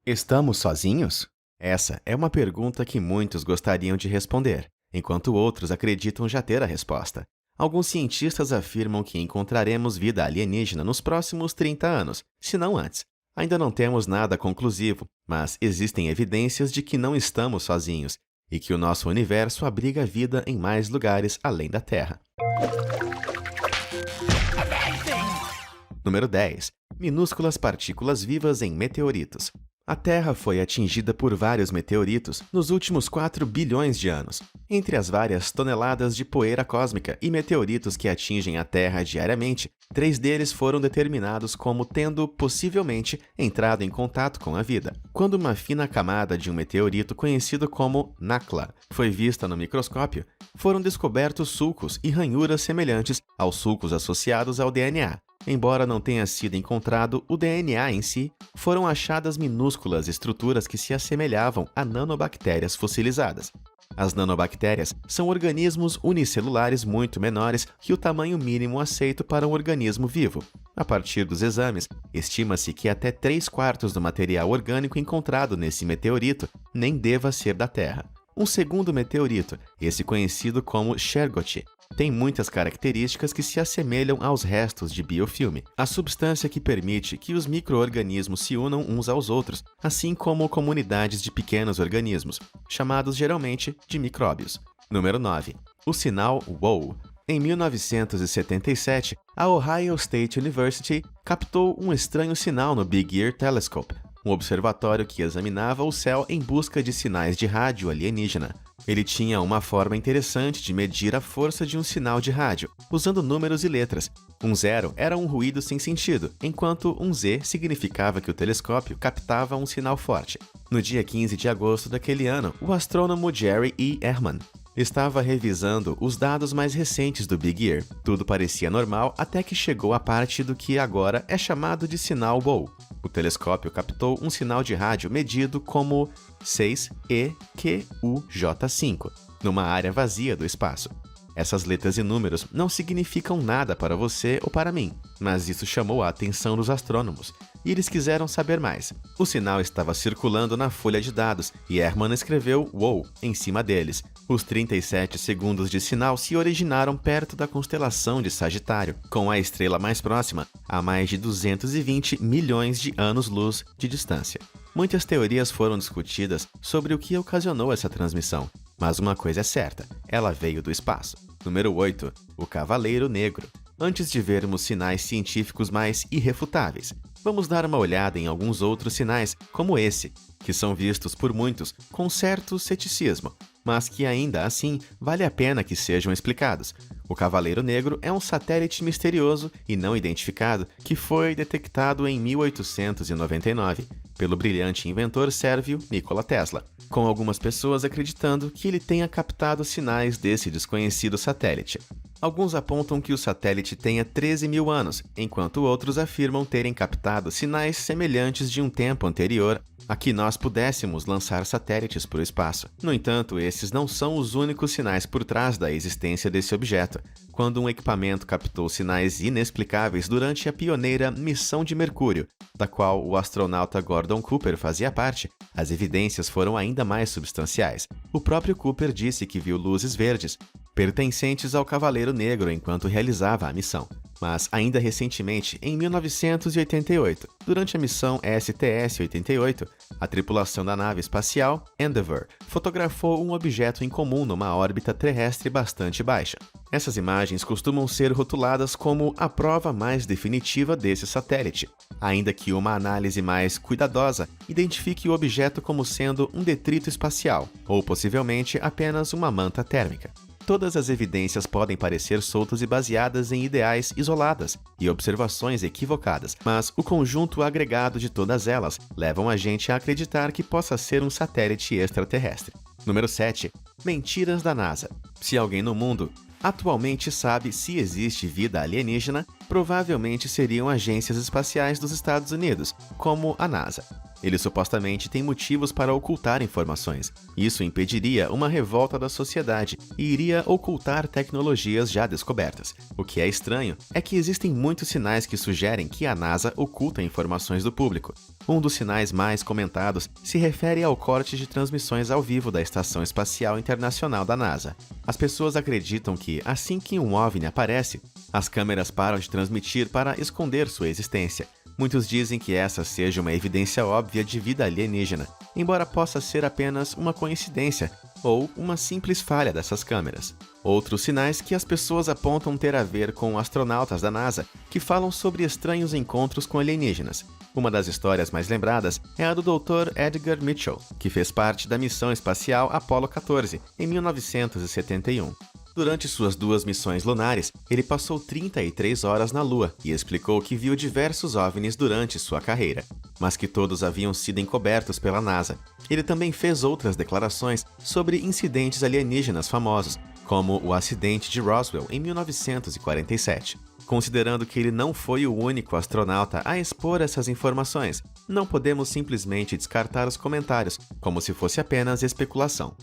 Estamos sozinhos? Essa é uma pergunta que muitos gostariam de responder, enquanto outros acreditam já ter a resposta. Alguns cientistas afirmam que encontraremos vida alienígena nos próximos 30 anos, se não antes. Ainda não temos nada conclusivo, mas existem evidências de que não estamos sozinhos e que o nosso universo abriga vida em mais lugares além da Terra. Número 10. Minúsculas partículas vivas em meteoritos. A Terra foi atingida por vários meteoritos nos últimos 4 bilhões de anos. Entre as várias toneladas de poeira cósmica e meteoritos que atingem a Terra diariamente, 3 deles foram determinados como tendo, possivelmente, entrado em contato com a vida. Quando uma fina camada de um meteorito conhecido como NACLA foi vista no microscópio, foram descobertos sulcos e ranhuras semelhantes aos sulcos associados ao DNA. Embora não tenha sido encontrado o DNA em si, foram achadas minúsculas estruturas que se assemelhavam a nanobactérias fossilizadas. As nanobactérias são organismos unicelulares muito menores que o tamanho mínimo aceito para um organismo vivo. A partir dos exames, estima-se que até 3/4 do material orgânico encontrado nesse meteorito nem deva ser da Terra. Um segundo meteorito, esse conhecido como Chergot, tem muitas características que se assemelham aos restos de biofilme, a substância que permite que os micro-organismos se unam uns aos outros, assim como comunidades de pequenos organismos, chamados geralmente de micróbios. Número 9. O sinal WOW. Em 1977, a Ohio State University captou um estranho sinal no Big Ear Telescope, um observatório que examinava o céu em busca de sinais de rádio alienígena. Ele tinha uma forma interessante de medir a força de um sinal de rádio, usando números e letras. Um 0 era um ruído sem sentido, enquanto um Z significava que o telescópio captava um sinal forte. No dia 15 de agosto daquele ano, o astrônomo Jerry E. Ehrman estava revisando os dados mais recentes do Big Ear. Tudo parecia normal até que chegou a parte do que agora é chamado de sinal WOW. O telescópio captou um sinal de rádio medido como 6EQUJ5, numa área vazia do espaço. Essas letras e números não significam nada para você ou para mim, mas isso chamou a atenção dos astrônomos, e eles quiseram saber mais. O sinal estava circulando na folha de dados e Ehrman escreveu WOW em cima deles. Os 37 segundos de sinal se originaram perto da constelação de Sagitário, com a estrela mais próxima a mais de 220 milhões de anos-luz de distância. Muitas teorias foram discutidas sobre o que ocasionou essa transmissão, mas uma coisa é certa, ela veio do espaço. Número 8. O Cavaleiro Negro. Antes de vermos sinais científicos mais irrefutáveis, vamos dar uma olhada em alguns outros sinais, como esse, que são vistos por muitos com certo ceticismo, mas que ainda assim vale a pena que sejam explicados. O Cavaleiro Negro é um satélite misterioso e não identificado que foi detectado em 1899 pelo brilhante inventor sérvio Nikola Tesla, com algumas pessoas acreditando que ele tenha captado sinais desse desconhecido satélite. Alguns apontam que o satélite tenha 13 mil anos, enquanto outros afirmam terem captado sinais semelhantes de um tempo anterior a que nós pudéssemos lançar satélites para o espaço. No entanto, esses não são os únicos sinais por trás da existência desse objeto. Quando um equipamento captou sinais inexplicáveis durante a pioneira Missão de Mercúrio, da qual o astronauta Gordon Cooper fazia parte, as evidências foram ainda mais substanciais. O próprio Cooper disse que viu luzes verdes, pertencentes ao Cavaleiro Negro enquanto realizava a missão. Mas, ainda recentemente, em 1988, durante a missão STS-88, a tripulação da nave espacial Endeavour fotografou um objeto incomum numa órbita terrestre bastante baixa. Essas imagens costumam ser rotuladas como a prova mais definitiva desse satélite, ainda que uma análise mais cuidadosa identifique o objeto como sendo um detrito espacial, ou possivelmente apenas uma manta térmica. Todas as evidências podem parecer soltas e baseadas em ideais isoladas e observações equivocadas, mas o conjunto agregado de todas elas levam a gente a acreditar que possa ser um satélite extraterrestre. Número 7. Mentiras da NASA. Se alguém no mundo atualmente sabe se existe vida alienígena, provavelmente seriam agências espaciais dos Estados Unidos, como a NASA. Ele supostamente tem motivos para ocultar informações. Isso impediria uma revolta da sociedade e iria ocultar tecnologias já descobertas. O que é estranho é que existem muitos sinais que sugerem que a NASA oculta informações do público. Um dos sinais mais comentados se refere ao corte de transmissões ao vivo da Estação Espacial Internacional da NASA. As pessoas acreditam que, assim que um OVNI aparece, as câmeras param de transmitir para esconder sua existência. Muitos dizem que essa seja uma evidência óbvia de vida alienígena, embora possa ser apenas uma coincidência ou uma simples falha dessas câmeras. Outros sinais que as pessoas apontam ter a ver com astronautas da NASA que falam sobre estranhos encontros com alienígenas. Uma das histórias mais lembradas é a do Dr. Edgar Mitchell, que fez parte da missão espacial Apollo 14, em 1971. Durante suas 2 missões lunares, ele passou 33 horas na Lua e explicou que viu diversos OVNIs durante sua carreira, mas que todos haviam sido encobertos pela NASA. Ele também fez outras declarações sobre incidentes alienígenas famosos, como o acidente de Roswell em 1947. Considerando que ele não foi o único astronauta a expor essas informações, não podemos simplesmente descartar os comentários, como se fosse apenas especulação.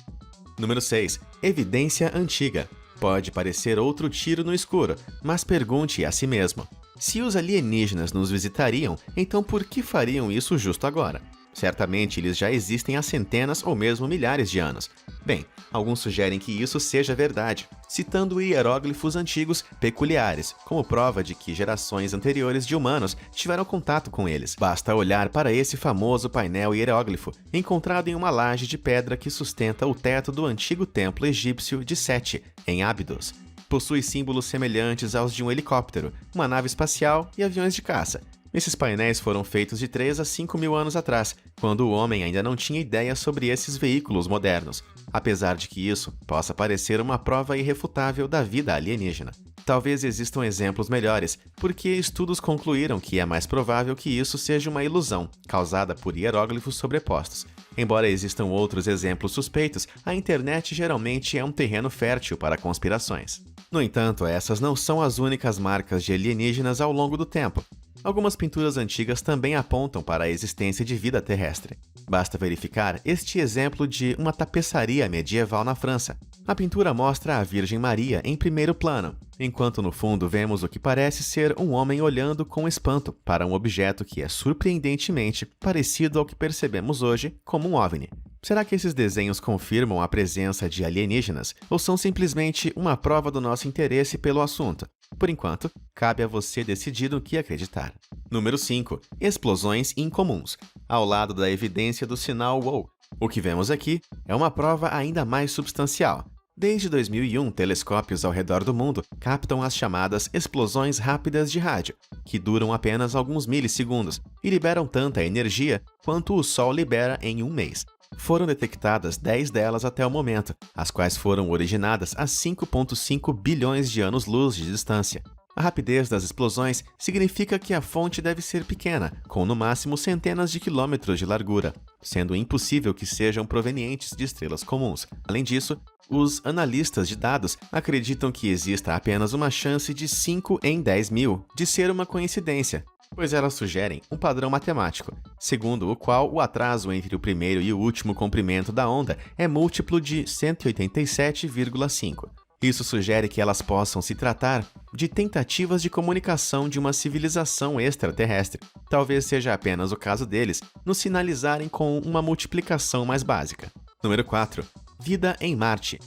Número 6. Evidência antiga. Pode parecer outro tiro no escuro, mas pergunte a si mesmo: se os alienígenas nos visitariam, então por que fariam isso justo agora? Certamente eles já existem há centenas ou mesmo milhares de anos. Bem, alguns sugerem que isso seja verdade, citando hieróglifos antigos peculiares, como prova de que gerações anteriores de humanos tiveram contato com eles. Basta olhar para esse famoso painel hieróglifo, encontrado em uma laje de pedra que sustenta o teto do antigo templo egípcio de Sete, em Abidos. Possui símbolos semelhantes aos de um helicóptero, uma nave espacial e aviões de caça. Esses painéis foram feitos de 3 a 5 mil anos atrás, quando o homem ainda não tinha ideia sobre esses veículos modernos, apesar de que isso possa parecer uma prova irrefutável da vida alienígena. Talvez existam exemplos melhores, porque estudos concluíram que é mais provável que isso seja uma ilusão, causada por hieróglifos sobrepostos. Embora existam outros exemplos suspeitos, a internet geralmente é um terreno fértil para conspirações. No entanto, essas não são as únicas marcas de alienígenas ao longo do tempo. Algumas pinturas antigas também apontam para a existência de vida terrestre. Basta verificar este exemplo de uma tapeçaria medieval na França. A pintura mostra a Virgem Maria em primeiro plano, enquanto no fundo vemos o que parece ser um homem olhando com espanto para um objeto que é surpreendentemente parecido ao que percebemos hoje como um OVNI. Será que esses desenhos confirmam a presença de alienígenas ou são simplesmente uma prova do nosso interesse pelo assunto? Por enquanto, cabe a você decidir no que acreditar. Número 5. Explosões incomuns. Ao lado da evidência do sinal WOW, o que vemos aqui é uma prova ainda mais substancial. Desde 2001, telescópios ao redor do mundo captam as chamadas explosões rápidas de rádio, que duram apenas alguns milissegundos e liberam tanta energia quanto o Sol libera em um mês. Foram detectadas 10 delas até o momento, as quais foram originadas a 5,5 bilhões de anos-luz de distância. A rapidez das explosões significa que a fonte deve ser pequena, com no máximo centenas de quilômetros de largura, sendo impossível que sejam provenientes de estrelas comuns. Além disso, os analistas de dados acreditam que exista apenas uma chance de 5 em 10 mil de ser uma coincidência, pois elas sugerem um padrão matemático, segundo o qual o atraso entre o primeiro e o último comprimento da onda é múltiplo de 187,5. Isso sugere que elas possam se tratar de tentativas de comunicação de uma civilização extraterrestre. Talvez seja apenas o caso deles nos sinalizarem com uma multiplicação mais básica. Número 4. Vida em Marte.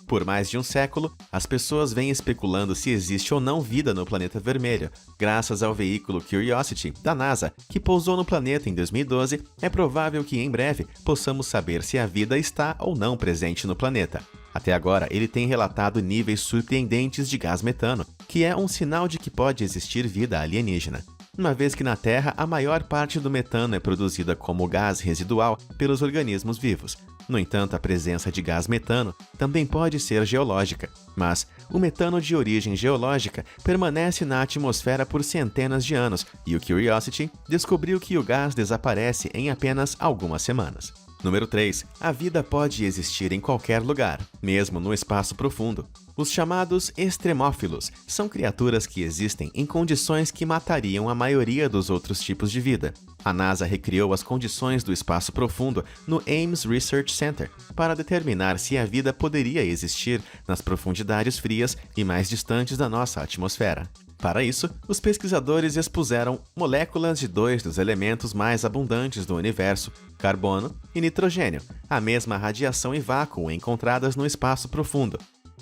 Por mais de um século, as pessoas vêm especulando se existe ou não vida no planeta vermelho. Graças ao veículo Curiosity, da NASA, que pousou no planeta em 2012, é provável que em breve possamos saber se a vida está ou não presente no planeta. Até agora, ele tem relatado níveis surpreendentes de gás metano, que é um sinal de que pode existir vida alienígena. Uma vez que na Terra a maior parte do metano é produzida como gás residual pelos organismos vivos. No entanto, a presença de gás metano também pode ser geológica, mas o metano de origem geológica permanece na atmosfera por centenas de anos e o Curiosity descobriu que o gás desaparece em apenas algumas semanas. Número 3. A vida pode existir em qualquer lugar, mesmo no espaço profundo. Os chamados extremófilos são criaturas que existem em condições que matariam a maioria dos outros tipos de vida. A NASA recriou as condições do espaço profundo no Ames Research Center para determinar se a vida poderia existir nas profundidades frias e mais distantes da nossa atmosfera. Para isso, os pesquisadores expuseram moléculas de dois dos elementos mais abundantes do universo, carbono e nitrogênio, à mesma radiação e vácuo encontradas no espaço profundo.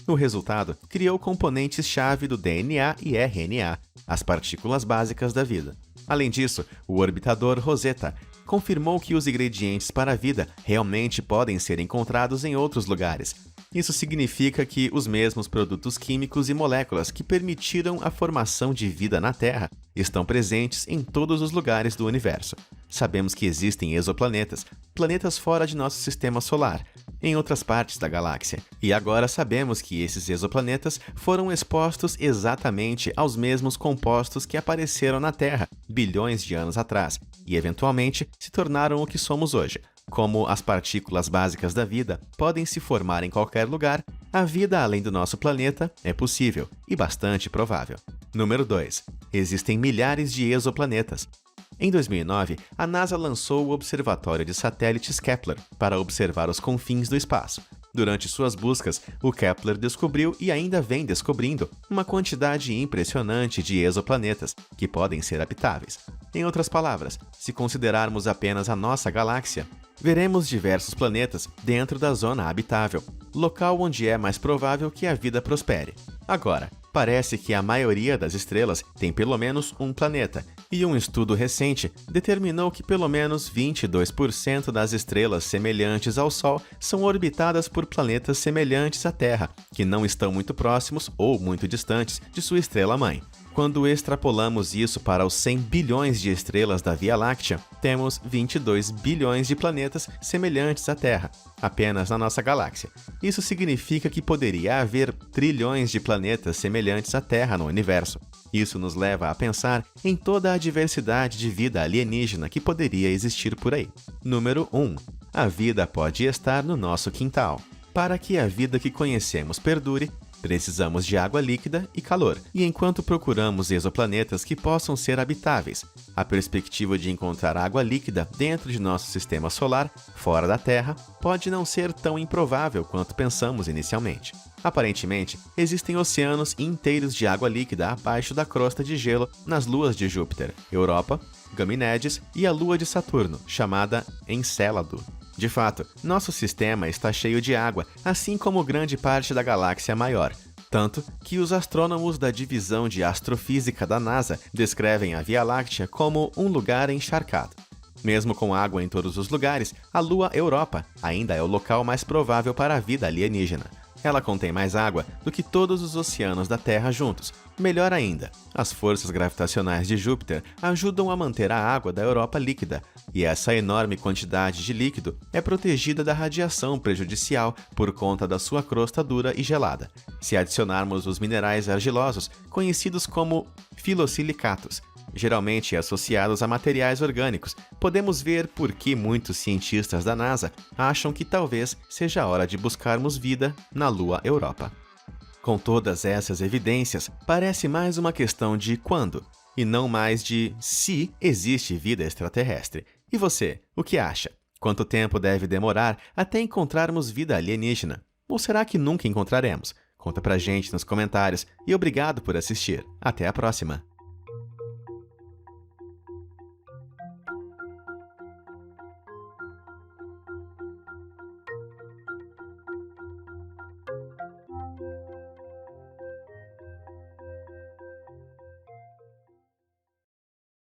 O resultado criou componentes-chave do DNA e RNA, as partículas básicas da vida. Além disso, o orbitador Rosetta confirmou que os ingredientes para a vida realmente podem ser encontrados em outros lugares. Isso significa que os mesmos produtos químicos e moléculas que permitiram a formação de vida na Terra estão presentes em todos os lugares do universo. Sabemos que existem exoplanetas, planetas fora de nosso sistema solar, em outras partes da galáxia. E agora sabemos que esses exoplanetas foram expostos exatamente aos mesmos compostos que apareceram na Terra bilhões de anos atrás e, eventualmente, se tornaram o que somos hoje. Como as partículas básicas da vida podem se formar em qualquer lugar, a vida além do nosso planeta é possível e bastante provável. Número 2. Existem milhares de exoplanetas. Em 2009, a NASA lançou o Observatório de Satélites Kepler para observar os confins do espaço. Durante suas buscas, o Kepler descobriu e ainda vem descobrindo uma quantidade impressionante de exoplanetas que podem ser habitáveis. Em outras palavras, se considerarmos apenas a nossa galáxia, veremos diversos planetas dentro da zona habitável, local onde é mais provável que a vida prospere. Agora, parece que a maioria das estrelas tem pelo menos um planeta, e um estudo recente determinou que pelo menos 22% das estrelas semelhantes ao Sol são orbitadas por planetas semelhantes à Terra, que não estão muito próximos ou muito distantes de sua estrela-mãe. Quando extrapolamos isso para os 100 bilhões de estrelas da Via Láctea, temos 22 bilhões de planetas semelhantes à Terra, apenas na nossa galáxia. Isso significa que poderia haver trilhões de planetas semelhantes à Terra no universo. Isso nos leva a pensar em toda a diversidade de vida alienígena que poderia existir por aí. Número 1. A vida pode estar no nosso quintal. Para que a vida que conhecemos perdure, precisamos de água líquida e calor, e enquanto procuramos exoplanetas que possam ser habitáveis, a perspectiva de encontrar água líquida dentro de nosso sistema solar, fora da Terra, pode não ser tão improvável quanto pensamos inicialmente. Aparentemente, existem oceanos inteiros de água líquida abaixo da crosta de gelo nas luas de Júpiter, Europa, Ganimedes e a lua de Saturno, chamada Encélado. De fato, nosso sistema está cheio de água, assim como grande parte da galáxia maior, tanto que os astrônomos da divisão de astrofísica da NASA descrevem a Via Láctea como um lugar encharcado. Mesmo com água em todos os lugares, a lua Europa ainda é o local mais provável para a vida alienígena. Ela contém mais água do que todos os oceanos da Terra juntos. Melhor ainda, as forças gravitacionais de Júpiter ajudam a manter a água da Europa líquida, e essa enorme quantidade de líquido é protegida da radiação prejudicial por conta da sua crosta dura e gelada. Se adicionarmos os minerais argilosos, conhecidos como filosilicatos, geralmente associados a materiais orgânicos, podemos ver por que muitos cientistas da NASA acham que talvez seja a hora de buscarmos vida na Lua Europa. Com todas essas evidências, parece mais uma questão de quando, e não mais de se existe vida extraterrestre. E você, o que acha? Quanto tempo deve demorar até encontrarmos vida alienígena? Ou será que nunca encontraremos? Conta pra gente nos comentários e obrigado por assistir. Até a próxima!